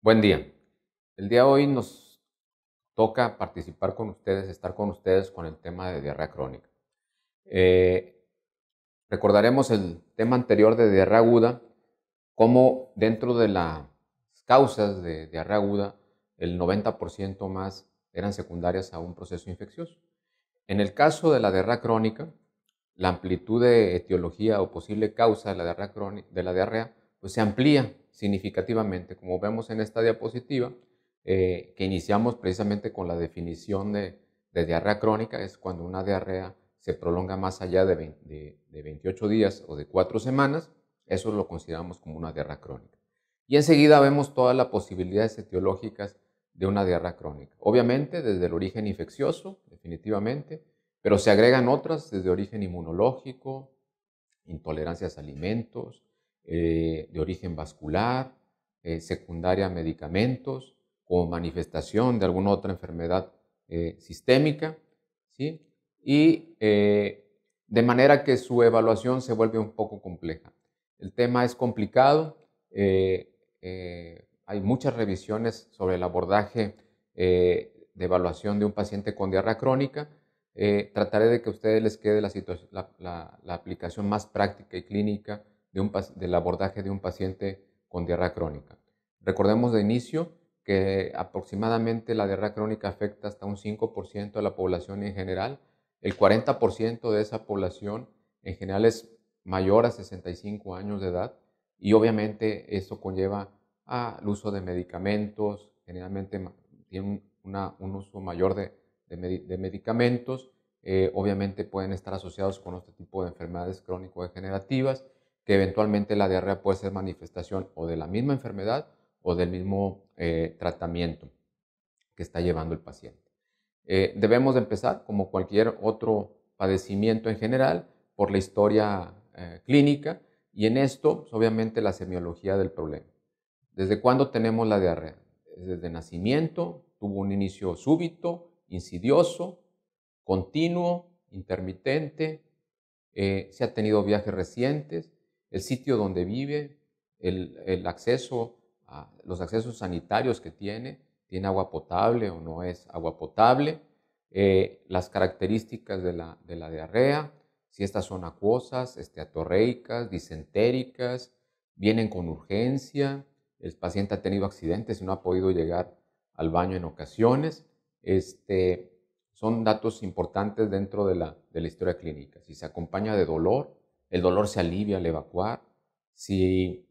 Buen día. El día de hoy nos toca participar con ustedes, estar con ustedes con el tema de diarrea crónica. Eh, Recordaremos el tema anterior de diarrea aguda, cómo dentro de las causas de diarrea aguda, el 90% más eran secundarias a un proceso infeccioso. En el caso de la diarrea crónica, la amplitud de etiología o posible causa de la diarrea, pues se amplía significativamente, como vemos en esta diapositiva, que iniciamos precisamente con la definición de diarrea crónica. Es cuando una diarrea se prolonga más allá de 28 días o de 4 semanas. Eso lo consideramos como una diarrea crónica. Y enseguida vemos todas las posibilidades etiológicas de una diarrea crónica. Obviamente desde el origen infeccioso, definitivamente, pero se agregan otras desde origen inmunológico, intolerancias a alimentos, de origen vascular, secundaria a medicamentos, como manifestación de alguna otra enfermedad sistémica, ¿sí? Y de manera que su evaluación se vuelve un poco compleja. El tema es complicado, hay muchas revisiones sobre el abordaje de evaluación de un paciente con diarrea crónica. Trataré de que a ustedes les quede la aplicación más práctica y clínica del abordaje de un paciente con diarrea crónica. Recordemos de inicio que aproximadamente la diarrea crónica afecta hasta un 5% de la población en general. El 40% de esa población en general es mayor a 65 años de edad y obviamente eso conlleva al uso de medicamentos, generalmente tiene un uso mayor de medicamentos. Obviamente pueden estar asociados con este tipo de enfermedades crónico-degenerativas, que eventualmente la diarrea puede ser manifestación o de la misma enfermedad o del mismo tratamiento que está llevando el paciente. Debemos de empezar, como cualquier otro padecimiento en general, por la historia clínica, y en esto, pues, obviamente, la semiología del problema. ¿Desde cuándo tenemos la diarrea? Desde nacimiento, tuvo un inicio súbito, insidioso, continuo, intermitente, si ha tenido viajes recientes, el sitio donde vive, el acceso los accesos sanitarios que tiene agua potable o no es agua potable, las características de la diarrea, si estas son acuosas, esteatorreicas, disentéricas, vienen con urgencia, el paciente ha tenido accidentes y no ha podido llegar al baño en ocasiones. Son datos importantes dentro de la historia clínica. Si se acompaña de dolor, el dolor se alivia al evacuar. Si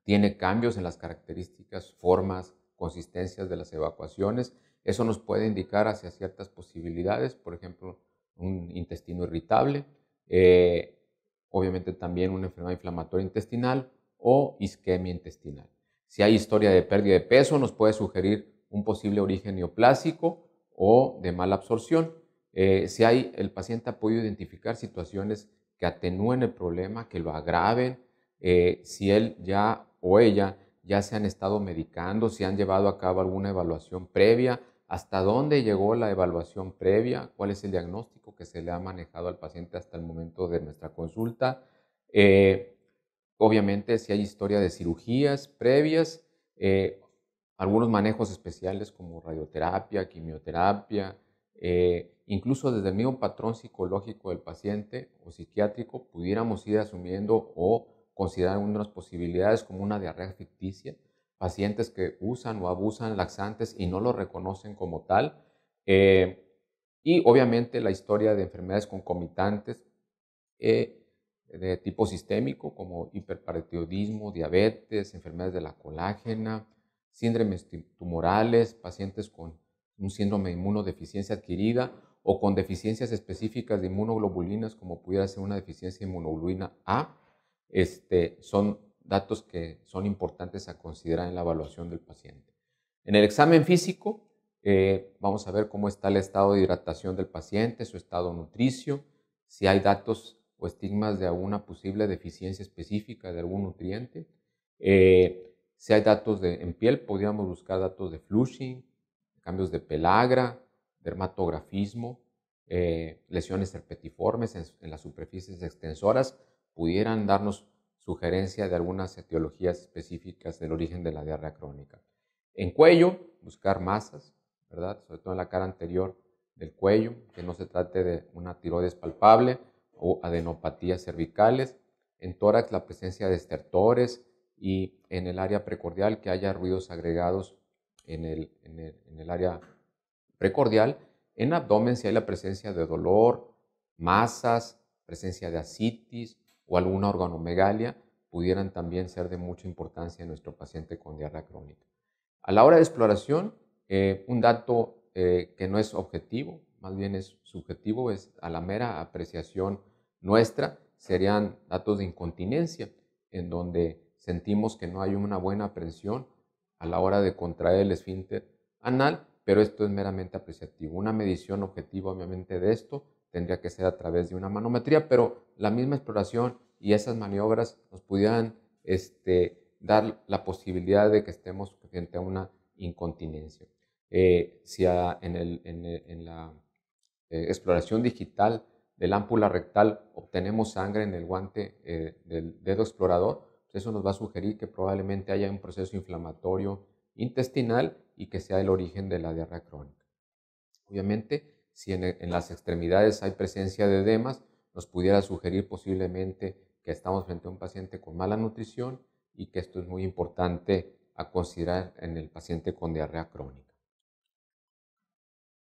tiene cambios en las características, formas, consistencias de las evacuaciones, eso nos puede indicar hacia ciertas posibilidades, por ejemplo, un intestino irritable, obviamente también una enfermedad inflamatoria intestinal o isquemia intestinal. Si hay historia de pérdida de peso, nos puede sugerir un posible origen neoplásico o de mala absorción. Si el paciente ha podido identificar situaciones que atenúen el problema, que lo agraven, si él ya o ella ya se han estado medicando, si han llevado a cabo alguna evaluación previa, hasta dónde llegó la evaluación previa, cuál es el diagnóstico que se le ha manejado al paciente hasta el momento de nuestra consulta. Obviamente, si hay historia de cirugías previas, algunos manejos especiales como radioterapia, quimioterapia, incluso desde el mismo patrón psicológico del paciente o psiquiátrico, pudiéramos ir asumiendo o considerar unas posibilidades como una diarrea ficticia, pacientes que usan o abusan laxantes y no lo reconocen como tal, y obviamente la historia de enfermedades concomitantes, de tipo sistémico como hiperparotiroidismo, diabetes, enfermedades de la colágena, síndromes tumorales, pacientes con un síndrome de inmunodeficiencia adquirida o con deficiencias específicas de inmunoglobulinas como pudiera ser una deficiencia de inmunoglobulina A. Son datos que son importantes a considerar en la evaluación del paciente. En el examen físico vamos a ver cómo está el estado de hidratación del paciente, su estado nutricio, si hay datos o estigmas de alguna posible deficiencia específica de algún nutriente. Si hay datos en piel, podríamos buscar datos de flushing, cambios de pelagra, dermatografismo, lesiones herpetiformes en las superficies extensoras, pudieran darnos sugerencia de algunas etiologías específicas del origen de la diarrea crónica. En cuello, buscar masas, ¿verdad? Sobre todo en la cara anterior del cuello, que no se trate de una tiroides palpable o adenopatías cervicales. En tórax, la presencia de estertores, y en el área precordial que haya ruidos agregados en el área precordial. En abdomen, si hay la presencia de dolor, masas, presencia de ascitis o alguna organomegalia, pudieran también ser de mucha importancia en nuestro paciente con diarrea crónica. A la hora de exploración, un dato que no es objetivo, más bien es subjetivo, es a la mera apreciación nuestra, serían datos de incontinencia, en donde sentimos que no hay una buena aprensión a la hora de contraer el esfínter anal, pero esto es meramente apreciativo. Una medición objetiva, obviamente, de esto tendría que ser a través de una manometría, pero la misma exploración y esas maniobras nos pudieran dar la posibilidad de que estemos frente a una incontinencia. Si en la exploración digital de la ámpula rectal obtenemos sangre en el guante del dedo explorador, pues eso nos va a sugerir que probablemente haya un proceso inflamatorio intestinal y que sea el origen de la diarrea crónica. Obviamente, si en las extremidades hay presencia de edemas, nos pudiera sugerir posiblemente que estamos frente a un paciente con mala nutrición y que esto es muy importante a considerar en el paciente con diarrea crónica.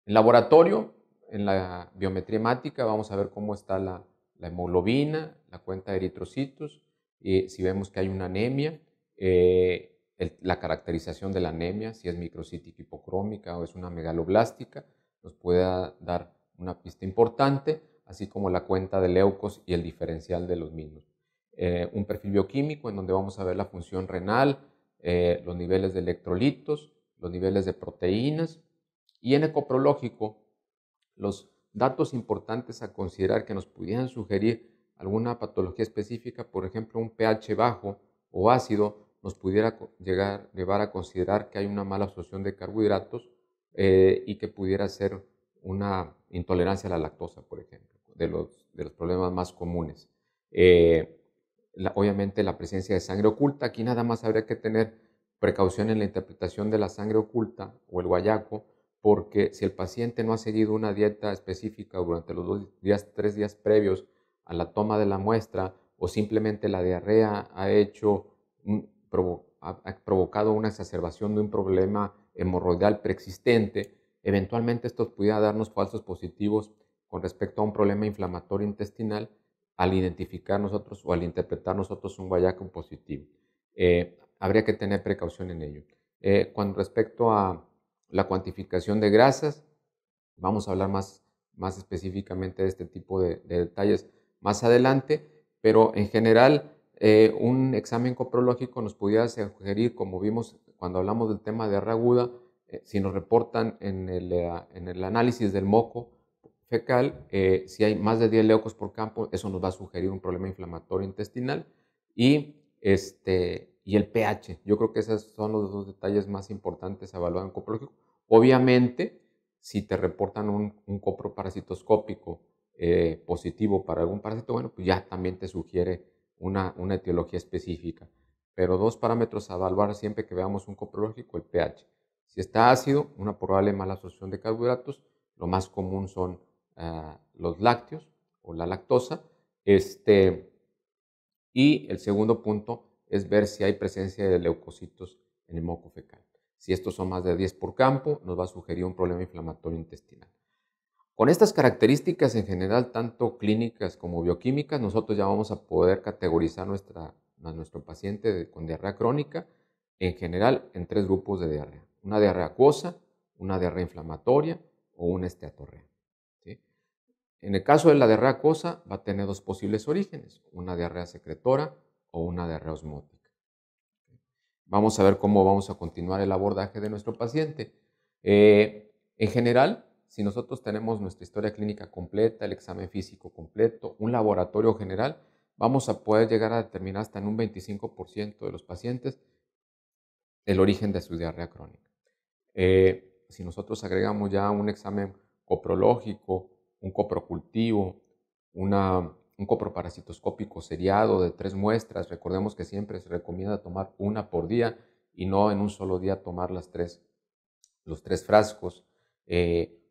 En laboratorio, en la biometría hemática, vamos a ver cómo está la hemoglobina, la cuenta de eritrocitos, si vemos que hay una anemia, la caracterización de la anemia, si es microcítica hipocrómica o es una megaloblástica, nos puede dar una pista importante, así como la cuenta de leucos y el diferencial de los mismos. Un perfil bioquímico en donde vamos a ver la función renal, los niveles de electrolitos, los niveles de proteínas, y en ecoprológico, los datos importantes a considerar que nos pudieran sugerir alguna patología específica, por ejemplo, un pH bajo o ácido, nos pudiera llevar a considerar que hay una mala absorción de carbohidratos y que pudiera ser una intolerancia a la lactosa, por ejemplo, de los problemas más comunes. Obviamente la presencia de sangre oculta, aquí nada más habría que tener precaución en la interpretación de la sangre oculta o el guayaco, porque si el paciente no ha seguido una dieta específica durante los 3 días previos a la toma de la muestra, o simplemente la diarrea ha provocado una exacerbación de un problema hemorroidal preexistente, eventualmente esto pudiera darnos falsos positivos con respecto a un problema inflamatorio intestinal al identificar nosotros o al interpretar nosotros un guayaco positivo. Habría que tener precaución en ello. Con respecto a la cuantificación de grasas, vamos a hablar más específicamente de este tipo de detalles más adelante, pero en general un examen coprológico nos pudiera sugerir, como vimos cuando hablamos del tema de diarrea aguda, si nos reportan en el análisis del moco fecal, si hay más de 10 leucos por campo, eso nos va a sugerir un problema inflamatorio intestinal y el pH. Yo creo que esos son los 2 detalles más importantes a evaluar en coprológico. Obviamente, si te reportan un coproparasitoscópico positivo para algún parásito, bueno, pues ya también te sugiere una etiología específica. Pero 2 parámetros a evaluar siempre que veamos un coprológico: el pH. Si está ácido, una probable mala absorción de carbohidratos. Lo más común son los lácteos o la lactosa. Y el segundo punto es ver si hay presencia de leucocitos en el moco fecal. Si estos son más de 10 por campo, nos va a sugerir un problema inflamatorio intestinal. Con estas características en general, tanto clínicas como bioquímicas, nosotros ya vamos a poder categorizar a nuestro paciente con diarrea crónica en general en 3 grupos de diarrea: una diarrea acuosa, una diarrea inflamatoria o una esteatorrea. ¿Sí? En el caso de la diarrea acuosa, va a tener 2 posibles orígenes: una diarrea secretora o una diarrea osmótica. Vamos a ver cómo vamos a continuar el abordaje de nuestro paciente. En general, si nosotros tenemos nuestra historia clínica completa, el examen físico completo, un laboratorio general, vamos a poder llegar a determinar hasta en un 25% de los pacientes el origen de su diarrea crónica. Si nosotros agregamos ya un examen coprológico, un coprocultivo, un coproparasitoscópico seriado de 3 muestras, recordemos que siempre se recomienda tomar una por día y no en un solo día tomar los tres frascos.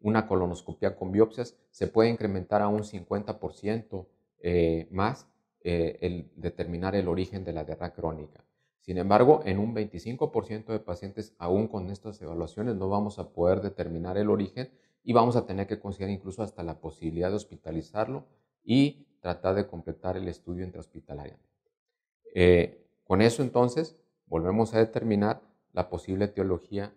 Una colonoscopia con biopsias se puede incrementar a un 50% más el determinar el origen de la diarrea crónica. Sin embargo, en un 25% de pacientes, aún con estas evaluaciones, no vamos a poder determinar el origen y vamos a tener que considerar incluso hasta la posibilidad de hospitalizarlo y tratar de completar el estudio intrahospitalariamente. Con eso, entonces, volvemos a determinar la posible etiología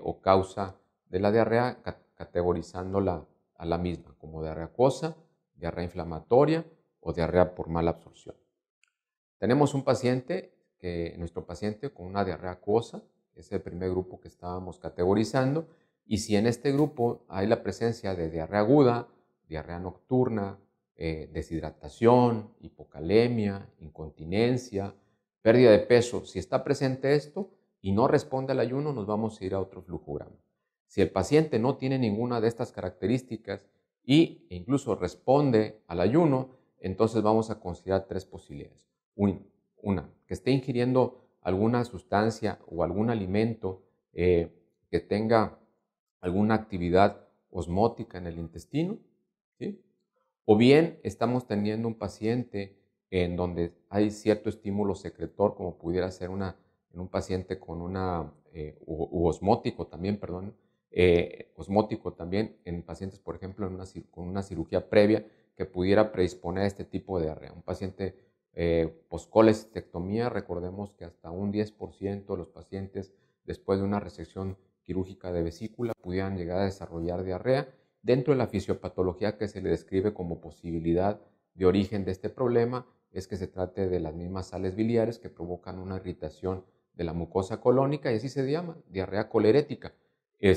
o causa de la diarrea, categorizándola a la misma como diarrea acuosa, diarrea inflamatoria o diarrea por mala absorción. Tenemos un paciente, nuestro paciente con una diarrea acuosa, es el primer grupo que estábamos categorizando, y si en este grupo hay la presencia de diarrea aguda, diarrea nocturna, deshidratación, hipocalemia, incontinencia, pérdida de peso, si está presente esto y no responde al ayuno, nos vamos a ir a otro flujograma. Si el paciente no tiene ninguna de estas características e incluso responde al ayuno, entonces vamos a considerar tres posibilidades. Una, que esté ingiriendo alguna sustancia o algún alimento que tenga alguna actividad osmótica en el intestino, ¿sí? O bien estamos teniendo un paciente en donde hay cierto estímulo secretor, como pudiera ser en un paciente con osmótico también, perdón, osmótico también en pacientes, por ejemplo, con una cirugía previa que pudiera predisponer a este tipo de diarrea. Un paciente post-colecistectomía, recordemos que hasta un 10% de los pacientes después de una resección quirúrgica de vesícula pudieran llegar a desarrollar diarrea dentro de la fisiopatología que se le describe como posibilidad de origen de este problema es que se trate de las mismas sales biliares que provocan una irritación de la mucosa colónica y así se llama, diarrea colerética, que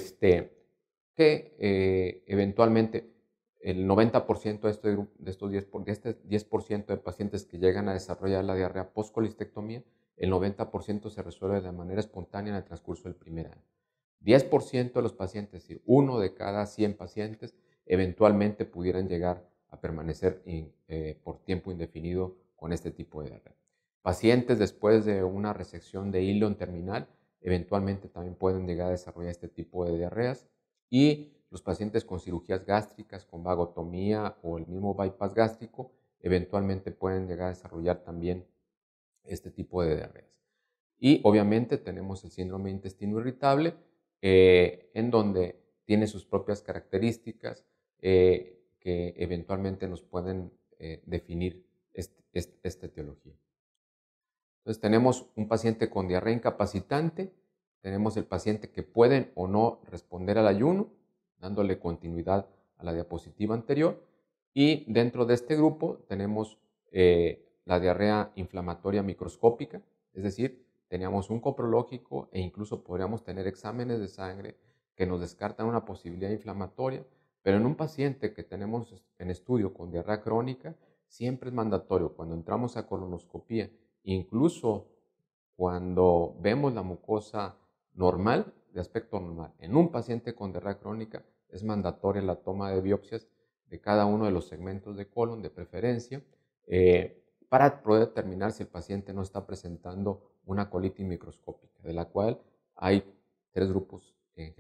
eventualmente el 90% de este 10% de pacientes que llegan a desarrollar la diarrea post-colecistectomía, el 90% se resuelve de manera espontánea en el transcurso del primer año. 10% de los pacientes, es decir, 1 de cada 100 pacientes, eventualmente pudieran llegar a permanecer por tiempo indefinido con este tipo de diarrea. Pacientes después de una resección de íleon terminal, eventualmente también pueden llegar a desarrollar este tipo de diarreas y los pacientes con cirugías gástricas, con vagotomía o el mismo bypass gástrico, eventualmente pueden llegar a desarrollar también este tipo de diarreas. Y obviamente tenemos el síndrome de intestino irritable, en donde tiene sus propias características que eventualmente nos pueden definir esta etiología. Entonces tenemos un paciente con diarrea incapacitante, tenemos el paciente que puede o no responder al ayuno, dándole continuidad a la diapositiva anterior, y dentro de este grupo tenemos la diarrea inflamatoria microscópica, es decir, teníamos un coprológico e incluso podríamos tener exámenes de sangre que nos descartan una posibilidad inflamatoria, pero en un paciente que tenemos en estudio con diarrea crónica, siempre es mandatorio cuando entramos a colonoscopía, incluso cuando vemos la mucosa normal, de aspecto normal, en un paciente con diarrea crónica es mandatoria la toma de biopsias de cada uno de los segmentos de colon de preferencia para poder determinar si el paciente no está presentando una colitis microscópica, de la cual hay dos grupos en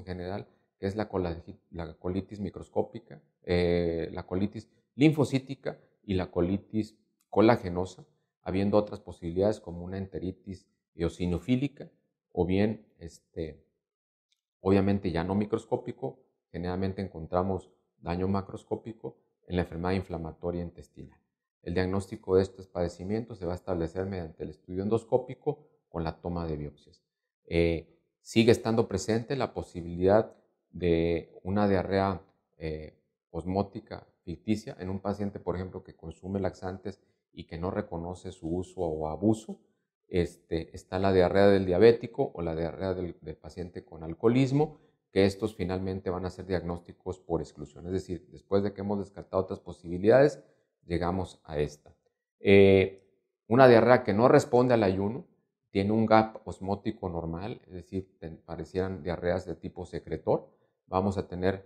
general, que es la colitis microscópica, la colitis linfocítica y la colitis colagenosa, habiendo otras posibilidades como una enteritis eosinofílica o bien, obviamente ya no microscópico, generalmente encontramos daño macroscópico en la enfermedad inflamatoria intestinal. El diagnóstico de estos padecimientos se va a establecer mediante el estudio endoscópico con la toma de biopsias. Sigue estando presente la posibilidad de una diarrea osmótica ficticia en un paciente, por ejemplo, que consume laxantes y que no reconoce su uso o abuso. Está la diarrea del diabético o la diarrea del paciente con alcoholismo, que estos finalmente van a ser diagnósticos por exclusión. Es decir, después de que hemos descartado otras posibilidades, llegamos a esta. Una diarrea que no responde al ayuno, tiene un gap osmótico normal, es decir, parecieran diarreas de tipo secretor. Vamos a tener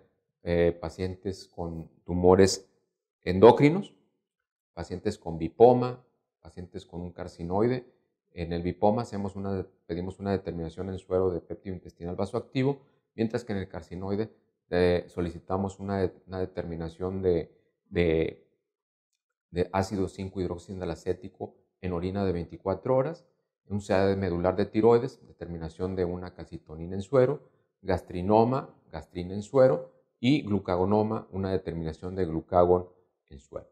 pacientes con tumores endócrinos, pacientes con bipoma, pacientes con un carcinoide, En el Bipoma pedimos una determinación en suero de péptido intestinal vasoactivo, mientras que en el carcinoide solicitamos una determinación de ácido 5-hidroxiindoacético en orina de 24 horas, un CA medular de tiroides, determinación de una calcitonina en suero, gastrinoma, gastrina en suero, y glucagonoma, una determinación de glucagón en suero.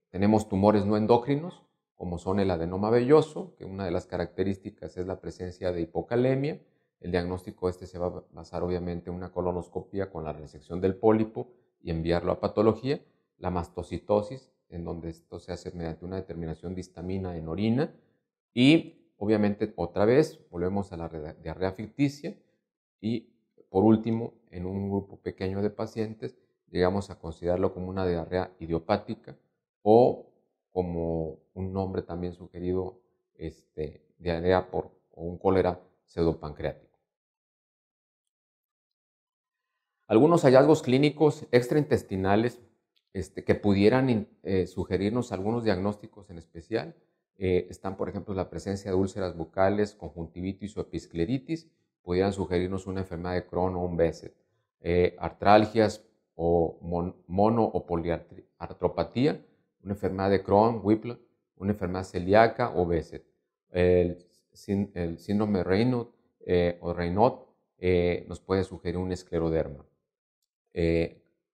Tenemos tumores no endocrinos, como son el adenoma velloso, que una de las características es la presencia de hipocalemia. El diagnóstico se va a basar obviamente en una colonoscopia con la resección del pólipo y enviarlo a patología. La mastocitosis, en donde esto se hace mediante una determinación de histamina en orina. Y obviamente otra vez volvemos a la diarrea ficticia. Y por último, en un grupo pequeño de pacientes, llegamos a considerarlo como una diarrea idiopática o como un nombre también sugerido, diarrea o un cólera pseudopancreático. Algunos hallazgos clínicos extraintestinales que pudieran sugerirnos algunos diagnósticos en especial están, por ejemplo, la presencia de úlceras bucales, conjuntivitis o episcleritis, pudieran sugerirnos una enfermedad de Crohn o un Behçet, artralgias o mono o poliartropatía, una enfermedad de Crohn, Whipple, una enfermedad celíaca o Behçet, el síndrome Raynaud o Raynaud nos puede sugerir un escleroderma.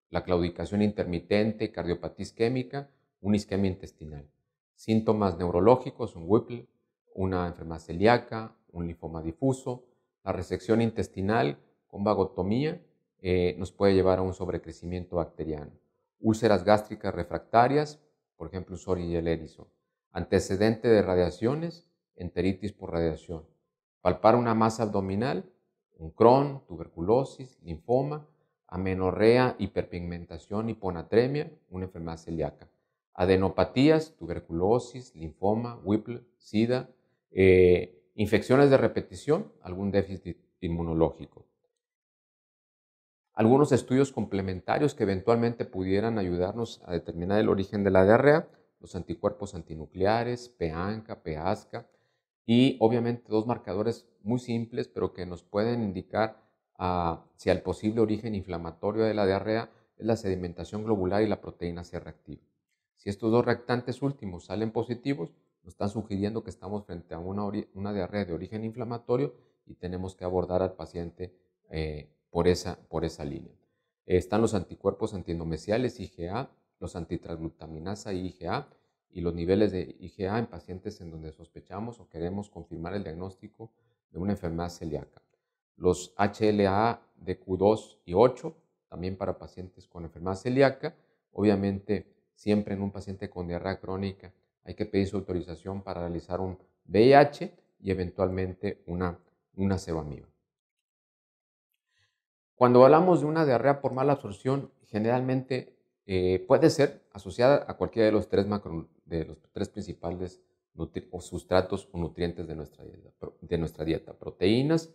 La claudicación intermitente, cardiopatía isquémica, una isquemia intestinal. Síntomas neurológicos, un Whipple, una enfermedad celíaca, un linfoma difuso. La resección intestinal con vagotomía nos puede llevar a un sobrecrecimiento bacteriano. Úlceras gástricas refractarias, por ejemplo, un Soria Erizo. Antecedente de radiaciones, enteritis por radiación. Palpar una masa abdominal, un Crohn, tuberculosis, linfoma, amenorrea, hiperpigmentación, hiponatremia, una enfermedad celíaca. Adenopatías, tuberculosis, linfoma, Whipple, SIDA, infecciones de repetición, algún déficit inmunológico. Algunos estudios complementarios que eventualmente pudieran ayudarnos a determinar el origen de la diarrea, los anticuerpos antinucleares, PANCA, PASCA, y obviamente dos marcadores muy simples, pero que nos pueden indicar si el posible origen inflamatorio de la diarrea es la sedimentación globular y la proteína C reactiva. Si estos dos reactantes últimos salen positivos, nos están sugiriendo que estamos frente a una diarrea de origen inflamatorio y tenemos que abordar al paciente por esa línea. Están los anticuerpos antiendomesiales IgA, los antitransglutaminasa IgA y los niveles de IgA en pacientes en donde sospechamos o queremos confirmar el diagnóstico de una enfermedad celíaca. Los HLA de Q2 y 8, también para pacientes con enfermedad celíaca. Obviamente, siempre en un paciente con diarrea crónica hay que pedir su autorización para realizar un VIH y eventualmente una sebamiba. Cuando hablamos de una diarrea por mala absorción, generalmente puede ser asociada a cualquiera de los tres principales sustratos o nutrientes de nuestra dieta, proteínas,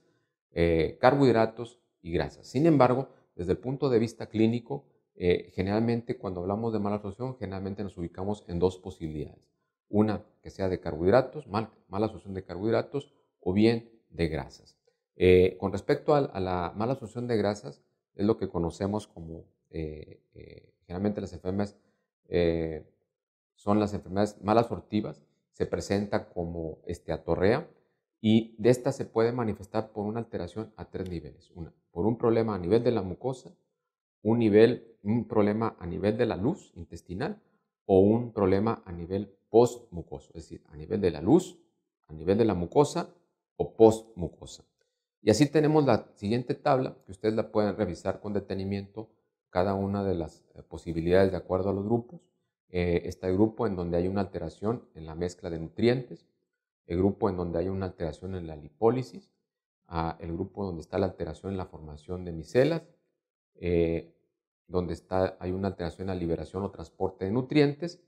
carbohidratos y grasas. Sin embargo, desde el punto de vista clínico, generalmente cuando hablamos de mala absorción, generalmente nos ubicamos en dos posibilidades. Una que sea de carbohidratos, mala absorción de carbohidratos, o bien de grasas. Con respecto a la mala absorción de grasas, es lo que conocemos como, generalmente las enfermedades son las enfermedades mal absortivas, se presenta como atorrea, y de esta se puede manifestar por una alteración a tres niveles. Por un problema a nivel de la mucosa, un problema a nivel de la luz intestinal o un problema a nivel postmucoso, es decir, a nivel de la luz, a nivel de la mucosa o postmucosa. Y así tenemos la siguiente tabla, que ustedes la pueden revisar con detenimiento, cada una de las posibilidades de acuerdo a los grupos. Está el grupo en donde hay una alteración en la mezcla de nutrientes, el grupo en donde hay una alteración en la lipólisis, el grupo donde está la alteración en la formación de micelas, donde hay una alteración en la liberación o transporte de nutrientes,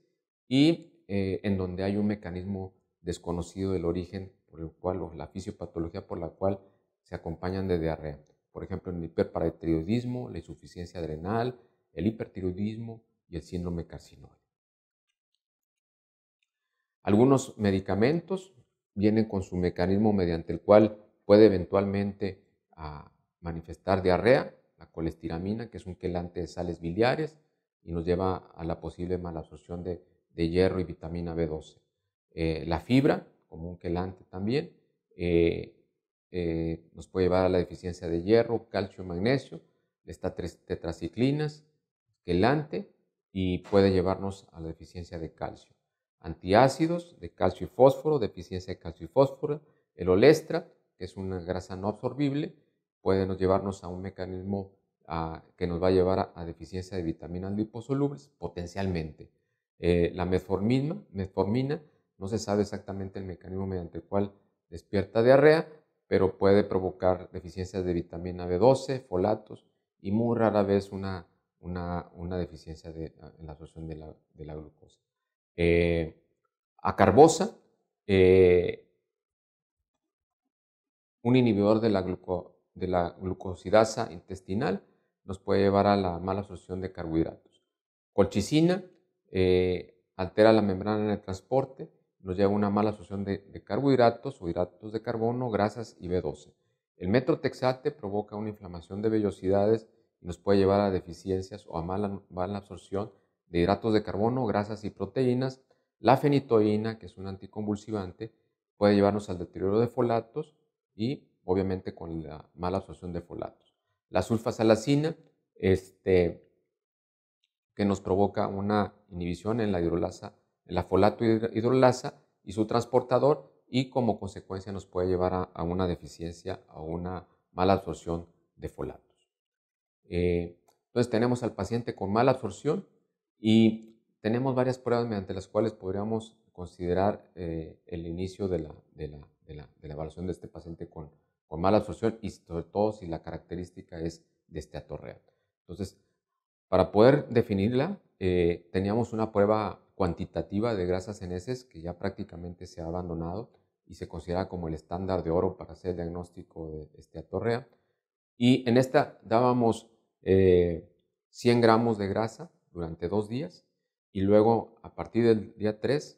y en donde hay un mecanismo desconocido del origen por el cual, o la fisiopatología por la cual se acompañan de diarrea. Por ejemplo, el hiperparatiroidismo, la insuficiencia adrenal, el hipertiroidismo y el síndrome carcinoide. Algunos medicamentos vienen con su mecanismo mediante el cual puede eventualmente manifestar diarrea, la colestiramina, que es un quelante de sales biliares y nos lleva a la posible malabsorción de hierro y vitamina B12. La fibra, como un quelante también, nos puede llevar a la deficiencia de hierro, calcio, magnesio, estas tetraciclinas, quelante, y puede llevarnos a la deficiencia de calcio. Antiácidos de calcio y fósforo, deficiencia de calcio y fósforo, el olestra, que es una grasa no absorbible, puede llevarnos a un mecanismo que nos va a llevar a deficiencia de vitaminas liposolubles, potencialmente. La metformina, no se sabe exactamente el mecanismo mediante el cual despierta diarrea, pero puede provocar deficiencias de vitamina B12, folatos y muy rara vez una deficiencia en la absorción de la glucosa. Acarbosa, un inhibidor de la glucosidasa intestinal, nos puede llevar a la mala absorción de carbohidratos. Colchicina, altera la membrana de transporte, nos lleva a una mala absorción de carbohidratos o hidratos de carbono, grasas y B12. El metrotexate provoca una inflamación de vellosidades y nos puede llevar a deficiencias o a mala absorción de hidratos de carbono, grasas y proteínas. La fenitoína, que es un anticonvulsivante, puede llevarnos al deterioro de folatos y obviamente con la mala absorción de folatos. La sulfasalacina, que nos provoca una inhibición en la folato hidrolasa y su transportador, y como consecuencia nos puede llevar a una deficiencia, a una mala absorción de folatos. Entonces tenemos al paciente con mala absorción y tenemos varias pruebas mediante las cuales podríamos considerar el inicio de la evaluación de este paciente con mala absorción, y sobre todo si la característica es de esteatorrea. Entonces, para poder definirla, teníamos una prueba cuantitativa de grasas en heces que ya prácticamente se ha abandonado y se considera como el estándar de oro para hacer el diagnóstico de esteatorrea. Y en esta dábamos 100 gramos de grasa durante 2 días, y luego a partir del día 3,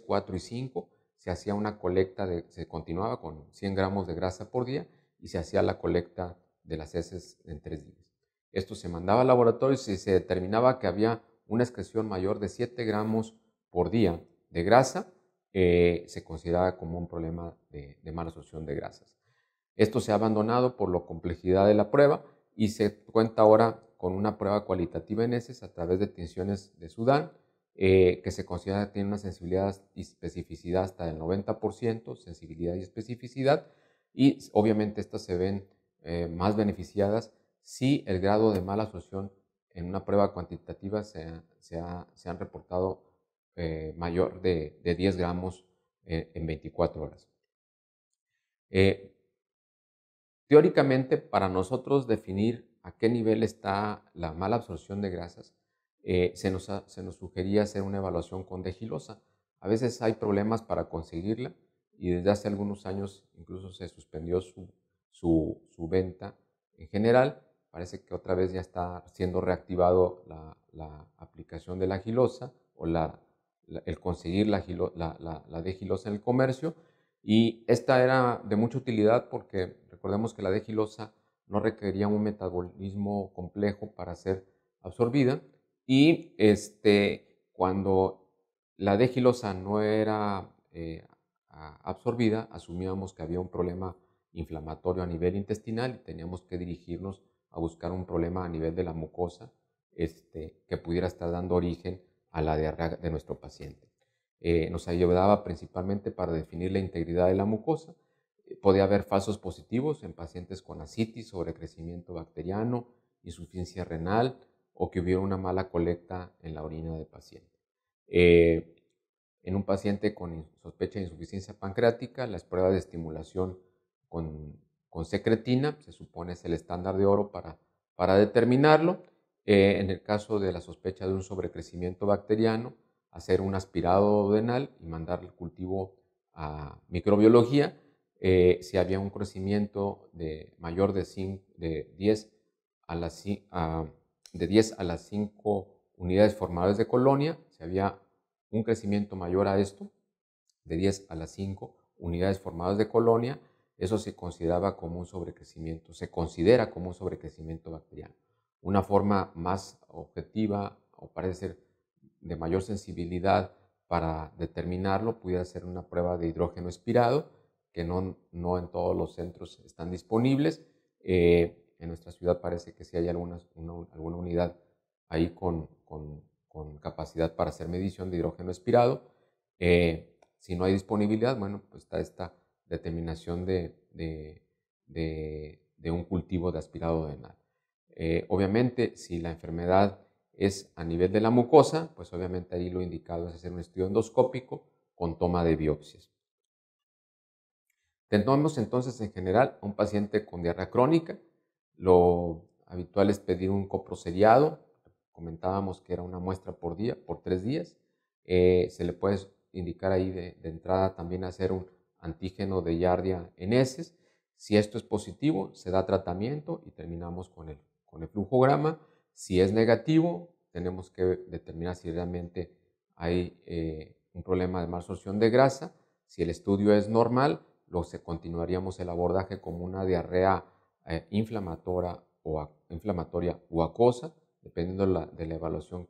4 y 5, se hacía una colecta, se continuaba con 100 gramos de grasa por día y se hacía la colecta de las heces en 3 días. Esto se mandaba al laboratorio y si se determinaba que había una excreción mayor de 7 gramos por día de grasa, se consideraba como un problema de mala absorción de grasas. Esto se ha abandonado por la complejidad de la prueba y se cuenta ahora con una prueba cualitativa en heces a través de tinciones de Sudán, que se considera que tiene una sensibilidad y especificidad hasta del 90%, sensibilidad y especificidad, y obviamente estas se ven más beneficiadas si el grado de mala absorción en una prueba cuantitativa se han reportado mayor de 10 gramos en 24 horas. Teóricamente, para nosotros definir a qué nivel está la mala absorción de grasas, se nos sugería hacer una evaluación con degilosa. A veces hay problemas para conseguirla y desde hace algunos años incluso se suspendió su venta en general. Parece que otra vez ya está siendo reactivado la aplicación de la gilosa o el conseguir la degilosa en el comercio. Y esta era de mucha utilidad porque recordemos que la degilosa no requería un metabolismo complejo para ser absorbida, y cuando la degilosa no era absorbida, asumíamos que había un problema inflamatorio a nivel intestinal y teníamos que dirigirnos a buscar un problema a nivel de la mucosa que pudiera estar dando origen a la diarrea de nuestro paciente. Nos ayudaba principalmente para definir la integridad de la mucosa. Podía haber falsos positivos en pacientes con ascitis, sobrecrecimiento bacteriano, insuficiencia renal o que hubiera una mala colecta en la orina del paciente. En un paciente con sospecha de insuficiencia pancreática, las pruebas de estimulación con secretina se supone es el estándar de oro para determinarlo. En el caso de la sospecha de un sobrecrecimiento bacteriano, hacer un aspirado duodenal y mandar el cultivo a microbiología. Si había un crecimiento mayor de 10 a las 5 unidades formadoras de colonia, si había un crecimiento mayor a esto, de 10 a las 5 unidades formadas de colonia, eso se consideraba como un sobrecrecimiento, se considera como un sobrecrecimiento bacteriano. Una forma más objetiva o parece ser de mayor sensibilidad para determinarlo pudiera ser una prueba de hidrógeno expirado, que no en todos los centros están disponibles. En nuestra ciudad parece que sí hay alguna unidad ahí con capacidad para hacer medición de hidrógeno expirado. Si no hay disponibilidad, bueno, pues está esta determinación de un cultivo de aspirado denal. Obviamente, si la enfermedad es a nivel de la mucosa, pues obviamente ahí lo indicado es hacer un estudio endoscópico con toma de biopsias. Tenemos entonces en general a un paciente con diarrea crónica. Lo habitual es pedir un coproseriado. Comentábamos que era una muestra por día, por 3 días. Se le puede indicar ahí de entrada también hacer un antígeno de Giardia en heces. Si esto es positivo, se da tratamiento y terminamos con el flujograma. Si es negativo, tenemos que determinar si realmente hay un problema de malabsorción de grasa. Si el estudio es normal, continuaríamos el abordaje como una diarrea inflamatoria o acuosa, dependiendo de la evaluación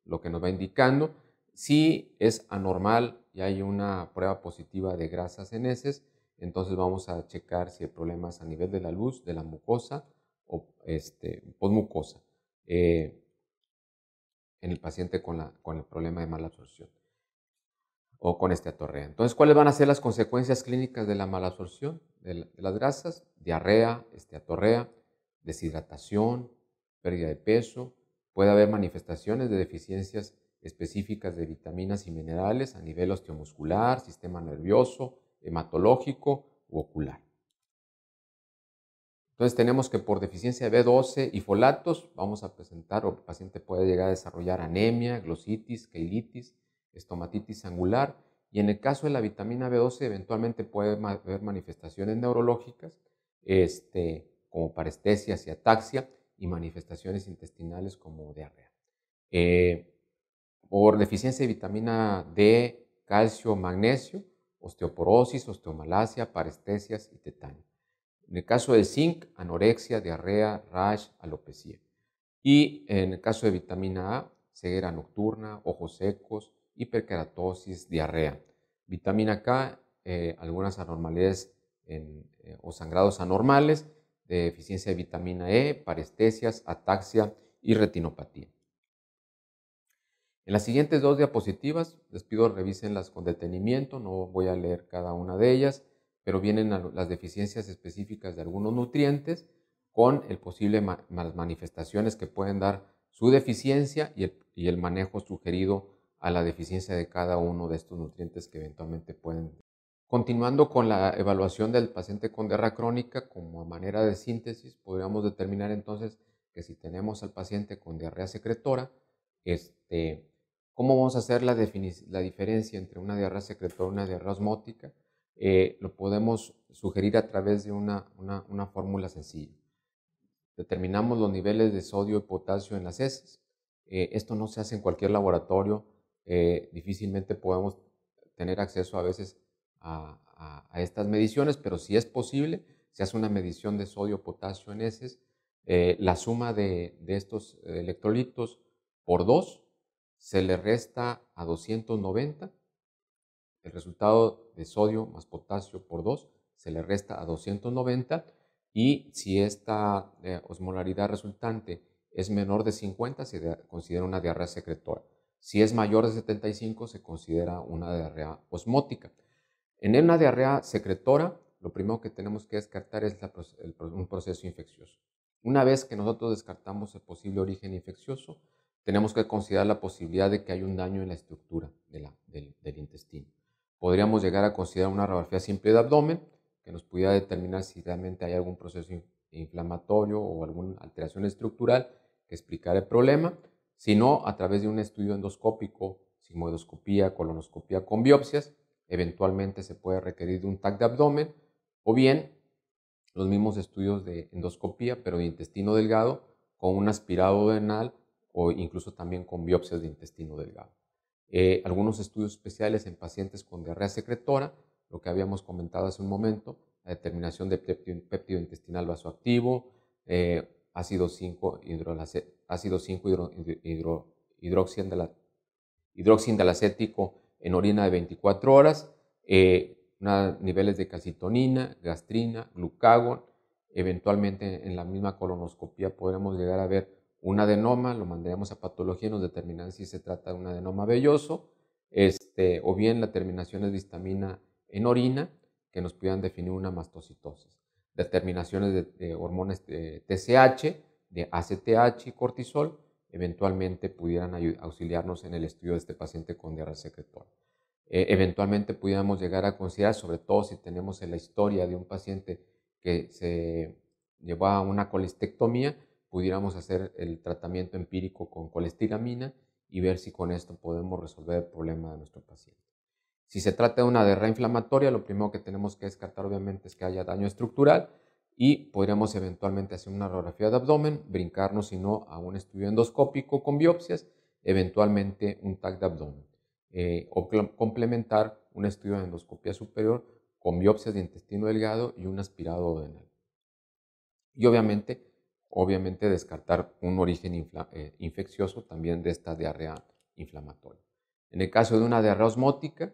lo que nos va indicando. Si es anormal y hay una prueba positiva de grasas en heces, entonces vamos a checar si el problema es a nivel de la luz, de la mucosa o posmucosa en el paciente con el problema de malabsorción o con esteatorrea. Entonces, ¿cuáles van a ser las consecuencias clínicas de la malabsorción de las grasas? Diarrea, esteatorrea, deshidratación, pérdida de peso. Puede haber manifestaciones de deficiencias específicas de vitaminas y minerales a nivel osteomuscular, sistema nervioso, hematológico u ocular. Entonces tenemos que por deficiencia de B12 y folatos vamos a presentar o el paciente puede llegar a desarrollar anemia, glositis, cheilitis, estomatitis angular, y en el caso de la vitamina B12 eventualmente puede haber manifestaciones neurológicas como parestesias y ataxia y manifestaciones intestinales como diarrea. Por deficiencia de vitamina D, calcio, magnesio, osteoporosis, osteomalacia, parestesias y tetanio. En el caso de zinc, anorexia, diarrea, rash, alopecia. Y en el caso de vitamina A, ceguera nocturna, ojos secos, hiperkeratosis, diarrea. Vitamina K, algunas anormalidades o sangrados anormales, de deficiencia de vitamina E, parestesias, ataxia y retinopatía. En las siguientes 2 diapositivas, les pido revísenlas con detenimiento, no voy a leer cada una de ellas, pero vienen las deficiencias específicas de algunos nutrientes con el posible las manifestaciones que pueden dar su deficiencia y el manejo sugerido a la deficiencia de cada uno de estos nutrientes que eventualmente pueden. Continuando con la evaluación del paciente con diarrea crónica, como manera de síntesis, podríamos determinar entonces que si tenemos al paciente con diarrea secretora, ¿cómo vamos a hacer la diferencia entre una diarrea secretora y una diarrea osmótica? Lo podemos sugerir a través de una fórmula sencilla. Determinamos los niveles de sodio y potasio en las heces. Esto no se hace en cualquier laboratorio. Difícilmente podemos tener acceso a veces a estas mediciones, pero si es posible, se hace una medición de sodio-potasio en heces. La suma de estos electrolitos por 2 se le resta a 290. El resultado de sodio más potasio por 2 se le resta a 290 y si esta osmolaridad resultante es menor de 50 se considera una diarrea secretora. Si es mayor de 75 se considera una diarrea osmótica. En una diarrea secretora, lo primero que tenemos que descartar es un proceso infeccioso. Una vez que nosotros descartamos el posible origen infeccioso, tenemos que considerar la posibilidad de que hay un daño en la estructura del intestino. Podríamos llegar a considerar una radiografía simple de abdomen que nos pudiera determinar si realmente hay algún proceso inflamatorio o alguna alteración estructural que explicara el problema. Si no, a través de un estudio endoscópico, sigmoidoscopía, colonoscopía con biopsias, eventualmente se puede requerir de un TAC de abdomen o bien los mismos estudios de endoscopía, pero de intestino delgado, con un aspirado denal o incluso también con biopsias de intestino delgado. Algunos estudios especiales en pacientes con diarrea secretora, lo que habíamos comentado hace un momento, la determinación de péptido intestinal vasoactivo, ácido 5 hidroxiendalacético en orina de 24 horas, niveles de calcitonina, gastrina, glucagón. Eventualmente en la misma colonoscopía podremos llegar a ver un adenoma, lo mandaremos a patología y nos determinarán si se trata de un adenoma velloso, o bien la terminaciones de histamina en orina que nos puedan definir una mastocitosis. Determinaciones de hormonas de TSH, de ACTH y cortisol, eventualmente pudieran auxiliarnos en el estudio de este paciente con diarrea secretora. Eventualmente pudiéramos llegar a considerar, sobre todo si tenemos en la historia de un paciente que se llevó a una colestectomía, pudiéramos hacer el tratamiento empírico con colestiramina y ver si con esto podemos resolver el problema de nuestro paciente. Si se trata de una diarrea inflamatoria, lo primero que tenemos que descartar obviamente es que haya daño estructural y podríamos eventualmente hacer una radiografía de abdomen, brincarnos si no a un estudio endoscópico con biopsias, eventualmente un TAC de abdomen, o complementar un estudio de endoscopía superior con biopsias de intestino delgado y un aspirado duodenal. Y obviamente descartar un origen infeccioso también de esta diarrea inflamatoria. En el caso de una diarrea osmótica,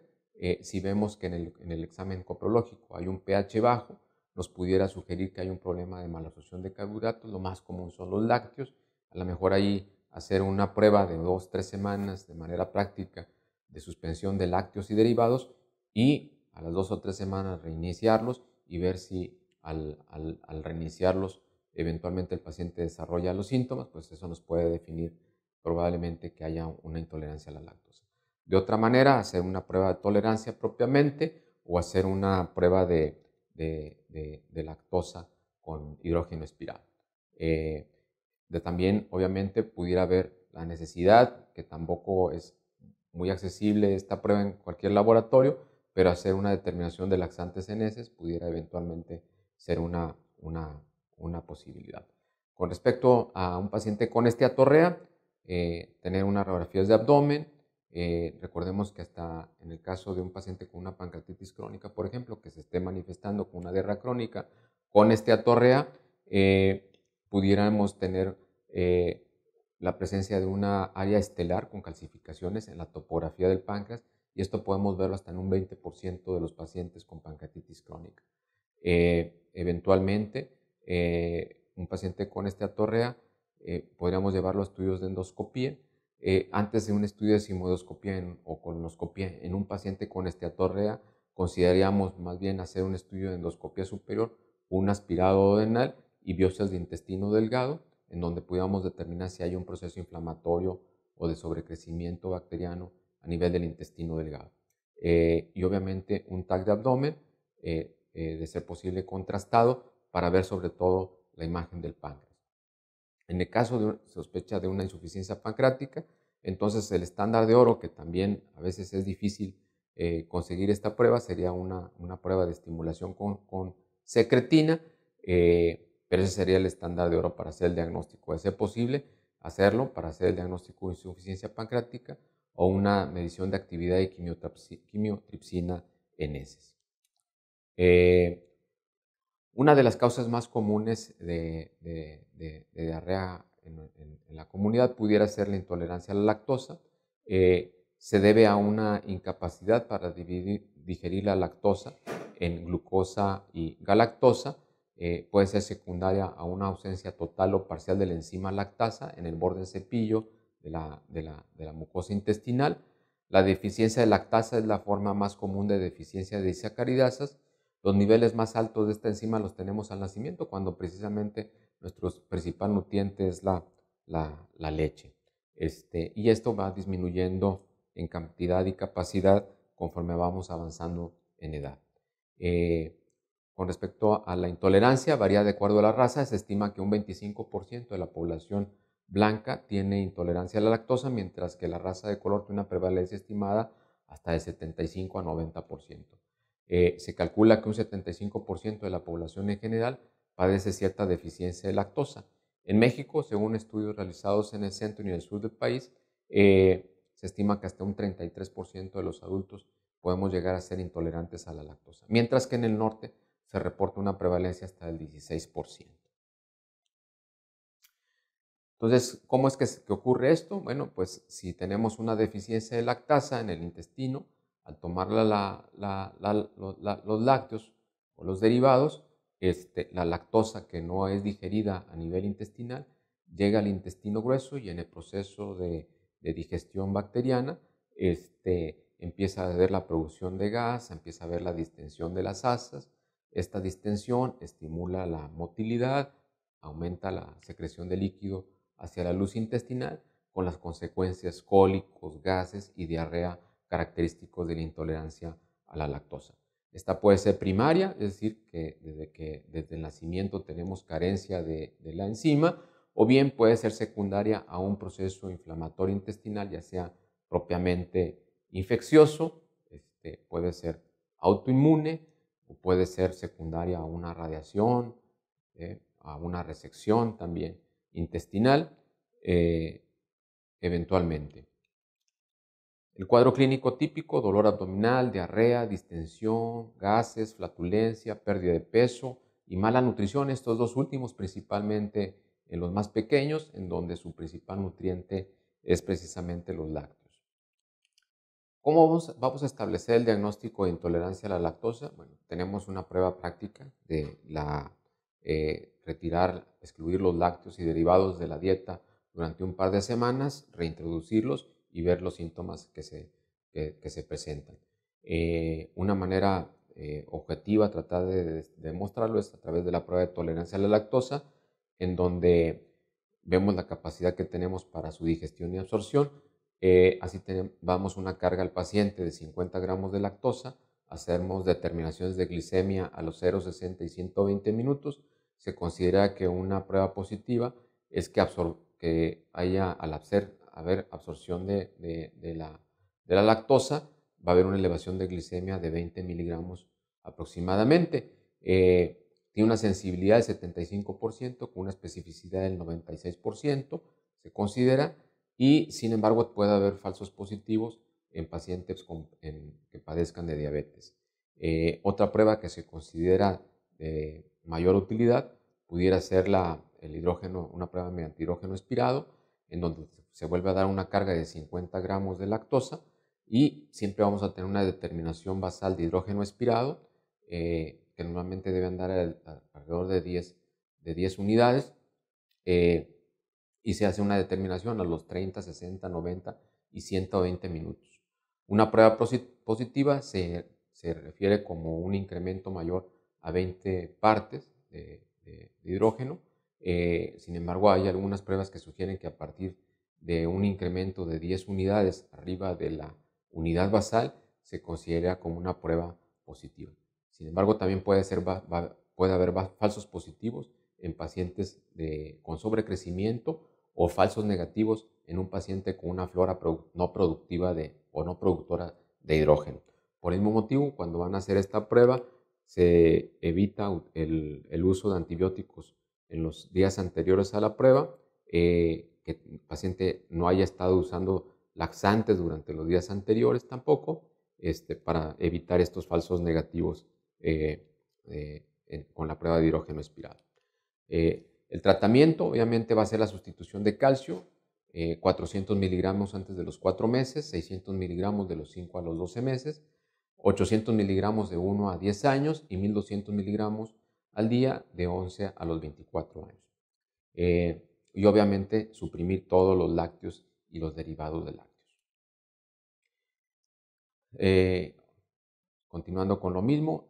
si vemos que en el examen coprológico hay un pH bajo, nos pudiera sugerir que hay un problema de malabsorción de carbohidratos. Lo más común son los lácteos. A lo mejor ahí hacer una prueba de 2-3 semanas de manera práctica de suspensión de lácteos y derivados y a las 2 o 3 semanas reiniciarlos y ver si al reiniciarlos eventualmente el paciente desarrolla los síntomas, pues eso nos puede definir probablemente que haya una intolerancia a la lactosa. De otra manera, hacer una prueba de tolerancia propiamente o hacer una prueba de lactosa con hidrógeno espirado. También, obviamente, pudiera haber la necesidad, que tampoco es muy accesible esta prueba en cualquier laboratorio, pero hacer una determinación de laxantes en heces pudiera eventualmente ser una posibilidad. Con respecto a un paciente con esteatorrea, tener unas radiografías de abdomen. Recordemos que hasta en el caso de un paciente con una pancreatitis crónica, por ejemplo, que se esté manifestando con una diarrea crónica con esteatorrea, pudiéramos tener la presencia de una área estelar con calcificaciones en la topografía del páncreas, y esto podemos verlo hasta en un 20% de los pacientes con pancreatitis crónica. Eventualmente, un paciente con esteatorrea podríamos llevarlo a estudios de endoscopía. Antes de un estudio de sigmoidoscopía o colonoscopía en un paciente con esteatorrea, consideraríamos más bien hacer un estudio de endoscopía superior, un aspirado duodenal y biopsias de intestino delgado, en donde pudiéramos determinar si hay un proceso inflamatorio o de sobrecrecimiento bacteriano a nivel del intestino delgado. Y obviamente un TAC de abdomen, de ser posible contrastado, para ver sobre todo la imagen del páncreas. En el caso de sospecha de una insuficiencia pancreática, entonces el estándar de oro, que también a veces es difícil conseguir esta prueba, sería una prueba de estimulación con secretina, pero ese sería el estándar de oro para hacer el diagnóstico. De ser posible, hacerlo para hacer el diagnóstico de insuficiencia pancreática o una medición de actividad de quimiotripsina en heces. Una de las causas más comunes de diarrea en la comunidad pudiera ser la intolerancia a la lactosa. Se debe a una incapacidad para digerir la lactosa en glucosa y galactosa. Puede ser secundaria a una ausencia total o parcial de la enzima lactasa en el borde del cepillo de la mucosa intestinal. La deficiencia de lactasa es la forma más común de deficiencia de disacaridasas. Los niveles más altos de esta enzima los tenemos al nacimiento, cuando precisamente nuestro principal nutriente es la leche. Y esto va disminuyendo en cantidad y capacidad conforme vamos avanzando en edad. Con respecto a la intolerancia, varía de acuerdo a la raza. Se estima que un 25% de la población blanca tiene intolerancia a la lactosa, mientras que la raza de color tiene una prevalencia estimada hasta de 75 a 90%. Se calcula que un 75% de la población en general padece cierta deficiencia de lactosa. En México, según estudios realizados en el centro y en el sur del país, se estima que hasta un 33% de los adultos podemos llegar a ser intolerantes a la lactosa, mientras que en el norte se reporta una prevalencia hasta del 16%. Entonces, ¿cómo es que ocurre esto? Bueno, pues si tenemos una deficiencia de lactasa en el intestino, al tomar los lácteos o los derivados, la lactosa que no es digerida a nivel intestinal llega al intestino grueso y en el proceso de digestión bacteriana empieza a haber la producción de gas, empieza a haber la distensión de las asas. Esta distensión estimula la motilidad, aumenta la secreción de líquido hacia la luz intestinal, con las consecuencias cólicos, gases y diarrea característicos de la intolerancia a la lactosa. Esta puede ser primaria, es decir, que desde el nacimiento tenemos carencia de la enzima, o bien puede ser secundaria a un proceso inflamatorio intestinal, ya sea propiamente infeccioso, puede ser autoinmune, o puede ser secundaria a una radiación, a una resección también intestinal, eventualmente. El cuadro clínico típico: dolor abdominal, diarrea, distensión, gases, flatulencia, pérdida de peso y mala nutrición. Estos dos últimos principalmente en los más pequeños, en donde su principal nutriente es precisamente los lácteos. ¿Cómo vamos a establecer el diagnóstico de intolerancia a la lactosa? Bueno, tenemos una prueba práctica de excluir los lácteos y derivados de la dieta durante un par de semanas, reintroducirlos y ver los síntomas que se presentan. Una manera objetiva, tratar de demostrarlo, es a través de la prueba de tolerancia a la lactosa, en donde vemos la capacidad que tenemos para su digestión y absorción. Así damos una carga al paciente de 50 gramos de lactosa, hacemos determinaciones de glicemia a los 0, 60 y 120 minutos. Se considera que una prueba positiva es que haya, al haber absorción de la lactosa, va a haber una elevación de glicemia de 20 miligramos aproximadamente. Tiene una sensibilidad del 75% con una especificidad del 96%, se considera, y sin embargo puede haber falsos positivos en pacientes que padezcan de diabetes. Otra prueba que se considera de mayor utilidad pudiera ser una prueba mediante hidrógeno expirado, en donde se vuelve a dar una carga de 50 gramos de lactosa y siempre vamos a tener una determinación basal de hidrógeno expirado, que normalmente debe andar alrededor de 10 unidades, y se hace una determinación a los 30, 60, 90 y 120 minutos. Una prueba positiva se refiere como un incremento mayor a 20 partes de hidrógeno. Sin embargo, hay algunas pruebas que sugieren que a partir de un incremento de 10 unidades arriba de la unidad basal se considera como una prueba positiva. Sin embargo, también puede haber falsos positivos en pacientes con sobrecrecimiento o falsos negativos en un paciente con una flora no productiva o no productora de hidrógeno. Por el mismo motivo, cuando van a hacer esta prueba, se evita el uso de antibióticos en los días anteriores a la prueba, que el paciente no haya estado usando laxantes durante los días anteriores tampoco, para evitar estos falsos negativos con la prueba de hidrógeno expirado. El tratamiento obviamente va a ser la sustitución de calcio, 400 miligramos antes de los 4 meses, 600 miligramos de los 5 a los 12 meses, 800 miligramos de 1 a 10 años y 1200 miligramos al día de 11 a los 24 años. Y obviamente suprimir todos los lácteos y los derivados de lácteos. Continuando con lo mismo,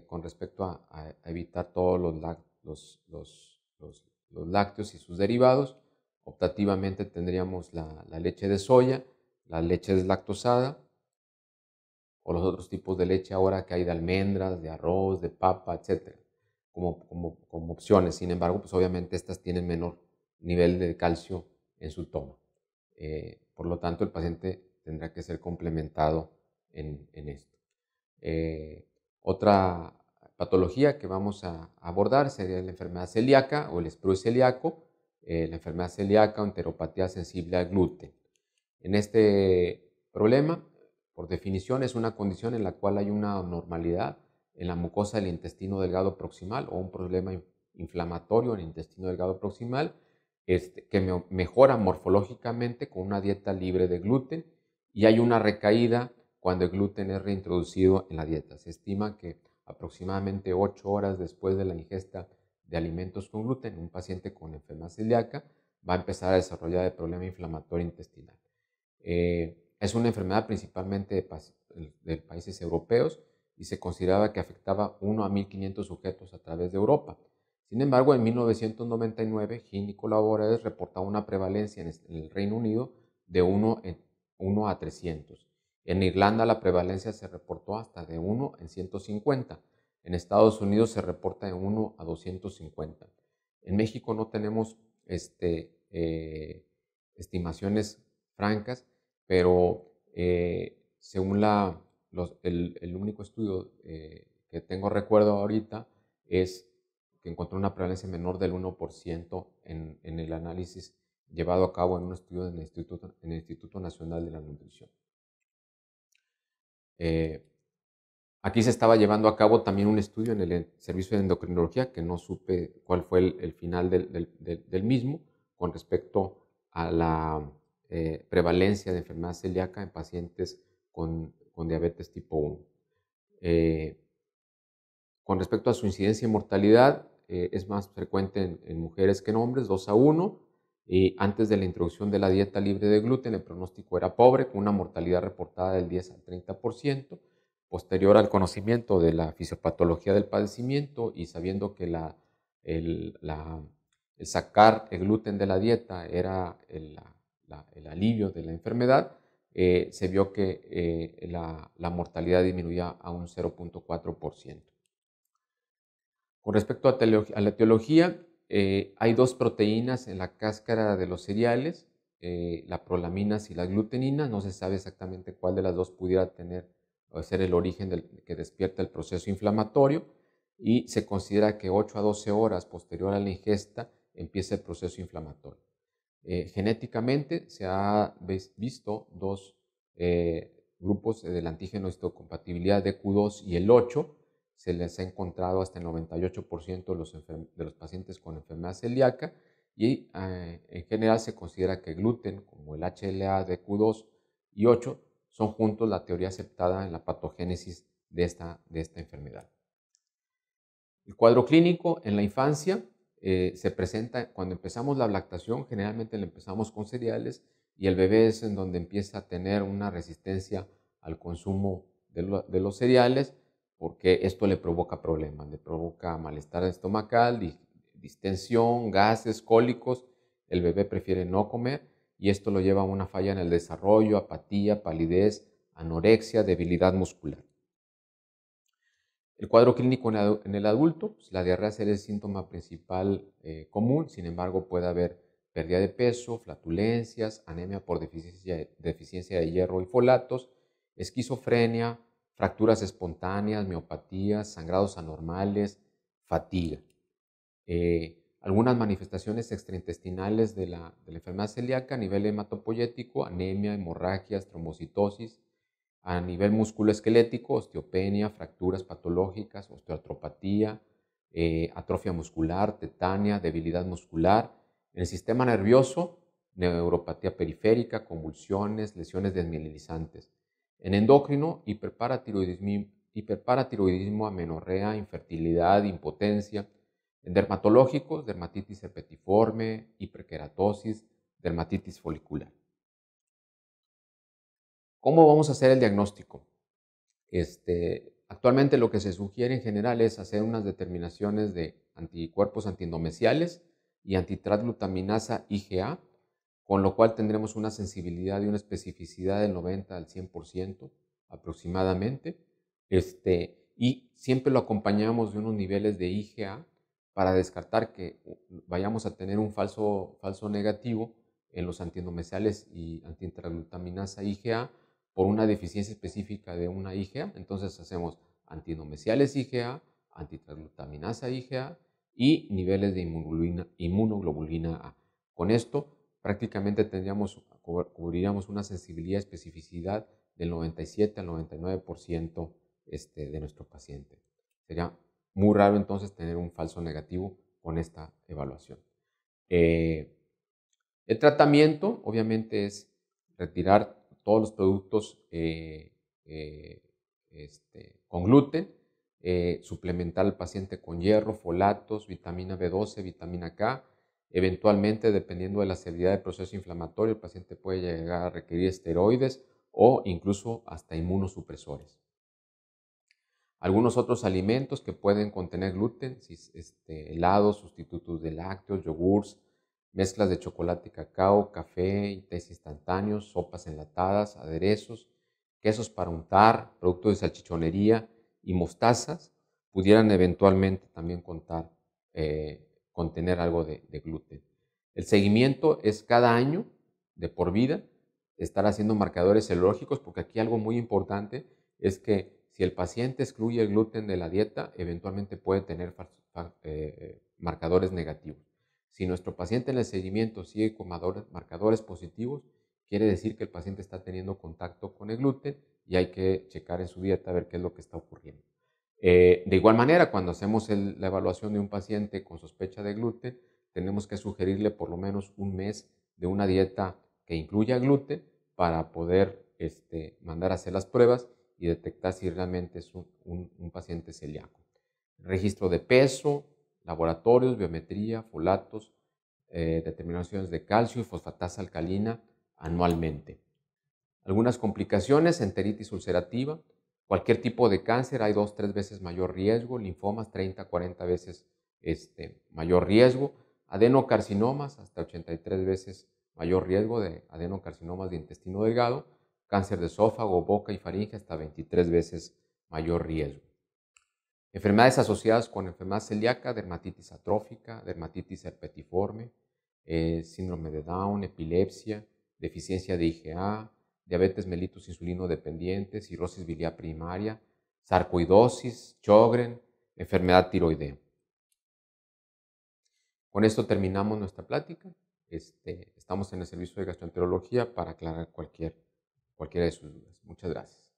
con respecto a evitar todos los lácteos y sus derivados, optativamente tendríamos la leche de soya, la leche deslactosada, o los otros tipos de leche ahora que hay de almendras, de arroz, de papa, etc., como opciones. Sin embargo, pues obviamente estas tienen menor nivel de calcio en su toma. Por lo tanto, el paciente tendrá que ser complementado en esto. Otra patología que vamos a abordar sería la enfermedad celíaca o el sprue celíaco, la enfermedad celíaca o enteropatía sensible al gluten. En este problema, por definición, es una condición en la cual hay una anormalidad en la mucosa del intestino delgado proximal o un problema inflamatorio en el intestino delgado proximal que mejora morfológicamente con una dieta libre de gluten, y hay una recaída cuando el gluten es reintroducido en la dieta. Se estima que aproximadamente 8 horas después de la ingesta de alimentos con gluten, un paciente con enfermedad celíaca va a empezar a desarrollar el problema inflamatorio intestinal. Es una enfermedad principalmente de países europeos y se consideraba que afectaba 1 a 1.500 sujetos a través de Europa. Sin embargo, en 1999, Ginn y colaboradores reportaron una prevalencia en el Reino Unido de 1 a 300. En Irlanda la prevalencia se reportó hasta de 1 en 150. En Estados Unidos se reporta de 1 a 250. En México no tenemos estimaciones francas, pero según el único estudio que tengo recuerdo ahorita es que encontró una prevalencia menor del 1% en el análisis llevado a cabo en un estudio en el Instituto Nacional de la Nutrición. Aquí se estaba llevando a cabo también un estudio en el Servicio de Endocrinología, que no supe cuál fue el final del mismo, con respecto a la prevalencia de enfermedad celíaca en pacientes con diabetes tipo 1. Con respecto a su incidencia y mortalidad, es más frecuente en mujeres que en hombres, 2 a 1. Y antes de la introducción de la dieta libre de gluten, el pronóstico era pobre, con una mortalidad reportada del 10 al 30%. Posterior al conocimiento de la fisiopatología del padecimiento y sabiendo que el sacar el gluten de la dieta era el alivio de la enfermedad, se vio que la mortalidad disminuía a un 0.4%. Con respecto a la etiología, hay 2 proteínas en la cáscara de los cereales, la prolaminas y la glutenina. No se sabe exactamente cuál de las 2 pudiera tener o ser el origen que despierta el proceso inflamatorio, y se considera que 8 a 12 horas posterior a la ingesta empieza el proceso inflamatorio. Genéticamente se ha visto 2 grupos del antígeno histocompatibilidad de Q2 y el 8. Se les ha encontrado hasta el 98% de los pacientes con enfermedad celíaca, y en general se considera que el gluten, como el HLA de Q2 y 8, son juntos la teoría aceptada en la patogénesis de esta enfermedad. El cuadro clínico en la infancia se presenta cuando empezamos la lactación. Generalmente la empezamos con cereales y el bebé es en donde empieza a tener una resistencia al consumo de los cereales, porque esto le provoca problemas, le provoca malestar estomacal, distensión, gases, cólicos. El bebé prefiere no comer y esto lo lleva a una falla en el desarrollo, apatía, palidez, anorexia, debilidad muscular. El cuadro clínico en el adulto, pues la diarrea es el síntoma principal común. Sin embargo, puede haber pérdida de peso, flatulencias, anemia por deficiencia de hierro y folatos, esquizofrenia, fracturas espontáneas, miopatías, sangrados anormales, fatiga. Algunas manifestaciones extraintestinales de la enfermedad celíaca a nivel hematopoyético: anemia, hemorragias, trombocitosis. A nivel musculoesquelético: osteopenia, fracturas patológicas, osteoartropatía, atrofia muscular, tetania, debilidad muscular. En el sistema nervioso: neuropatía periférica, convulsiones, lesiones desmielinizantes. En endocrino: hiperparatiroidismo, amenorrea, infertilidad, impotencia. En dermatológicos: dermatitis herpetiforme, hiperkeratosis, dermatitis folicular. ¿Cómo vamos a hacer el diagnóstico? Actualmente lo que se sugiere en general es hacer unas determinaciones de anticuerpos antiendomesiales y antitransglutaminasa IgA, con lo cual tendremos una sensibilidad y una especificidad del 90 al 100% aproximadamente. Y siempre lo acompañamos de unos niveles de IgA para descartar que vayamos a tener un falso negativo en los antiendomesiales y antitransglutaminasa IgA por una deficiencia específica de una IgA. Entonces hacemos antiendomesiales IgA, antitransglutaminasa IgA y niveles de inmunoglobulina A. Con esto prácticamente cubriríamos una sensibilidad y especificidad del 97 al 99% de nuestro paciente. Sería muy raro entonces tener un falso negativo con esta evaluación. El tratamiento, obviamente, es retirar todos los productos con gluten, suplementar al paciente con hierro, folatos, vitamina B12, vitamina K. Eventualmente, dependiendo de la severidad del proceso inflamatorio, el paciente puede llegar a requerir esteroides o incluso hasta inmunosupresores. Algunos otros alimentos que pueden contener gluten, helados, sustitutos de lácteos, yogurts, mezclas de chocolate y cacao, café y tés instantáneos, sopas enlatadas, aderezos, quesos para untar, productos de salchichonería y mostazas, pudieran eventualmente también contener algo de gluten. El seguimiento es cada año, de por vida, estar haciendo marcadores serológicos, porque aquí algo muy importante es que si el paciente excluye el gluten de la dieta, eventualmente puede tener marcadores negativos. Si nuestro paciente en el seguimiento sigue con marcadores positivos, quiere decir que el paciente está teniendo contacto con el gluten y hay que checar en su dieta a ver qué es lo que está ocurriendo. De igual manera, cuando hacemos la evaluación de un paciente con sospecha de gluten, tenemos que sugerirle por lo menos un mes de una dieta que incluya gluten para poder mandar a hacer las pruebas y detectar si realmente es un paciente celíaco. Registro de peso, laboratorios, biometría, folatos, determinaciones de calcio y fosfatasa alcalina anualmente. Algunas complicaciones, enteritis ulcerativa, cualquier tipo de cáncer hay 2-3 veces mayor riesgo, linfomas 30-40 veces mayor riesgo, adenocarcinomas hasta 83 veces mayor riesgo de adenocarcinomas de intestino delgado, cáncer de esófago, boca y faringe hasta 23 veces mayor riesgo. Enfermedades asociadas con enfermedad celíaca, dermatitis atrófica, dermatitis herpetiforme, síndrome de Down, epilepsia, deficiencia de IgA, diabetes mellitus insulino dependiente, cirrosis biliar primaria, sarcoidosis, Sjögren, enfermedad tiroidea. Con esto terminamos nuestra plática. Estamos en el servicio de gastroenterología para aclarar cualquiera de sus dudas. Muchas gracias.